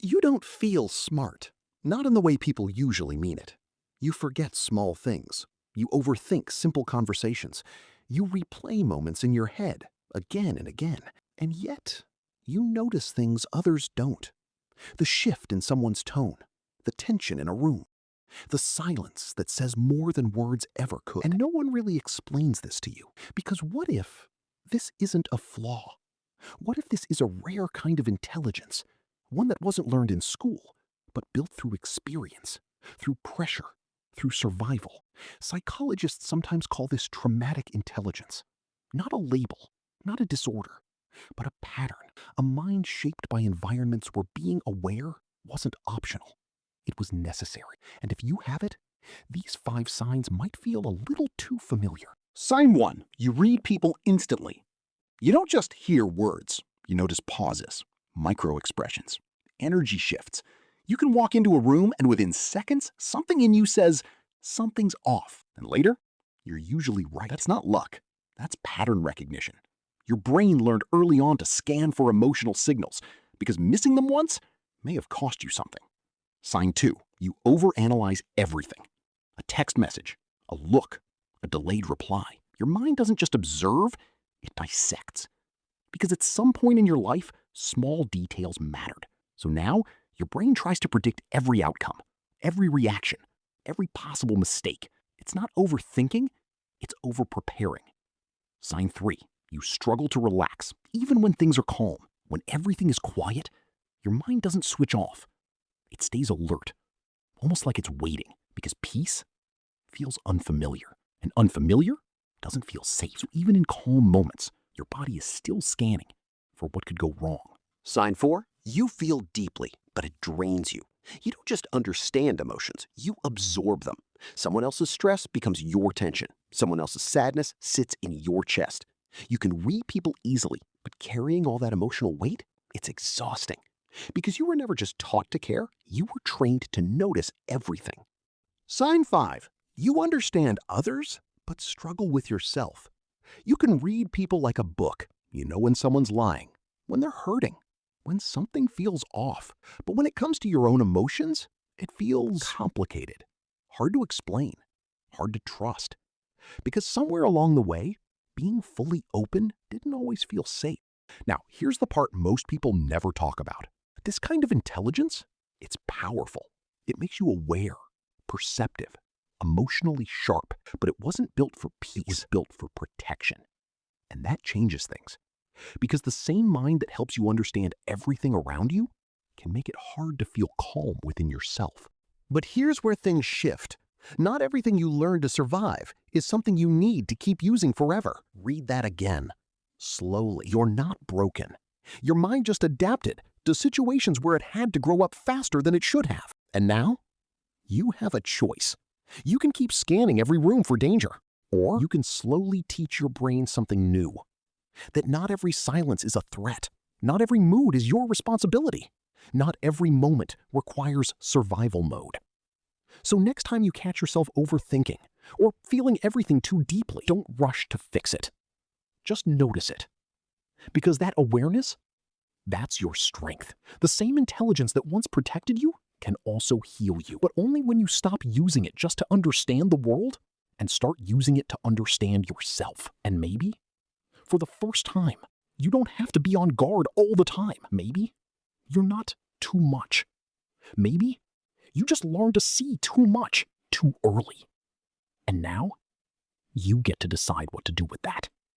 You don't feel smart, not in the way people usually mean it. You forget small things. You overthink simple conversations. You replay moments in your head again and again. And yet, you notice things others don't. The shift in someone's tone, the tension in a room, the silence that says more than words ever could. And no one really explains this to you. Because what if this isn't a flaw? What if this is a rare kind of intelligence? One that wasn't learned in school, but built through experience, through pressure, through survival. Psychologists sometimes call this traumatic intelligence. Not a label, not a disorder, but a pattern. A mind shaped by environments where being aware wasn't optional. It was necessary. And if you have it, these 5 signs might feel a little too familiar. Sign 1. You read people instantly. You don't just hear words. You notice pauses, micro-expressions, energy shifts. You can walk into a room and within seconds, something in you says, something's off. And later, you're usually right. That's not luck. That's pattern recognition. Your brain learned early on to scan for emotional signals because missing them once may have cost you something. Sign 2. You overanalyze everything. A text message, a look, a delayed reply. Your mind doesn't just observe, it dissects. Because at some point in your life, small details mattered. So now, your brain tries to predict every outcome, every reaction, every possible mistake. It's not overthinking, it's overpreparing. Sign 3. You struggle to relax, even when things are calm. When everything is quiet, your mind doesn't switch off. It stays alert, almost like it's waiting, because peace feels unfamiliar, and unfamiliar doesn't feel safe. So even in calm moments, your body is still scanning for what could go wrong. Sign 4. You feel deeply, but it drains you. You don't just understand emotions, you absorb them. Someone else's stress becomes your tension. Someone else's sadness sits in your chest. You can read people easily, but carrying all that emotional weight, it's exhausting. Because you were never just taught to care, you were trained to notice everything. Sign 5. You understand others, but struggle with yourself. You can read people like a book. You know when someone's lying, when they're hurting, when something feels off. But when it comes to your own emotions, it feels complicated, hard to explain, hard to trust. Because somewhere along the way, being fully open didn't always feel safe. Now, here's the part most people never talk about. This kind of intelligence, it's powerful. It makes you aware, perceptive, emotionally sharp, but it wasn't built for peace. It was built for protection. And that changes things. Because the same mind that helps you understand everything around you can make it hard to feel calm within yourself. But here's where things shift. Not everything you learn to survive is something you need to keep using forever. Read that again, slowly. You're not broken. Your mind just adapted to situations where it had to grow up faster than it should have. And now, you have a choice. You can keep scanning every room for danger, or you can slowly teach your brain something new. That not every silence is a threat. Not every mood is your responsibility. Not every moment requires survival mode. So next time you catch yourself overthinking or feeling everything too deeply, don't rush to fix it. Just notice it. Because that awareness, that's your strength. The same intelligence that once protected you can also heal you, but only when you stop using it just to understand the world and start using it to understand yourself. And maybe, for the first time, you don't have to be on guard all the time. Maybe you're not too much. Maybe you just learned to see too much too early. And now, you get to decide what to do with that.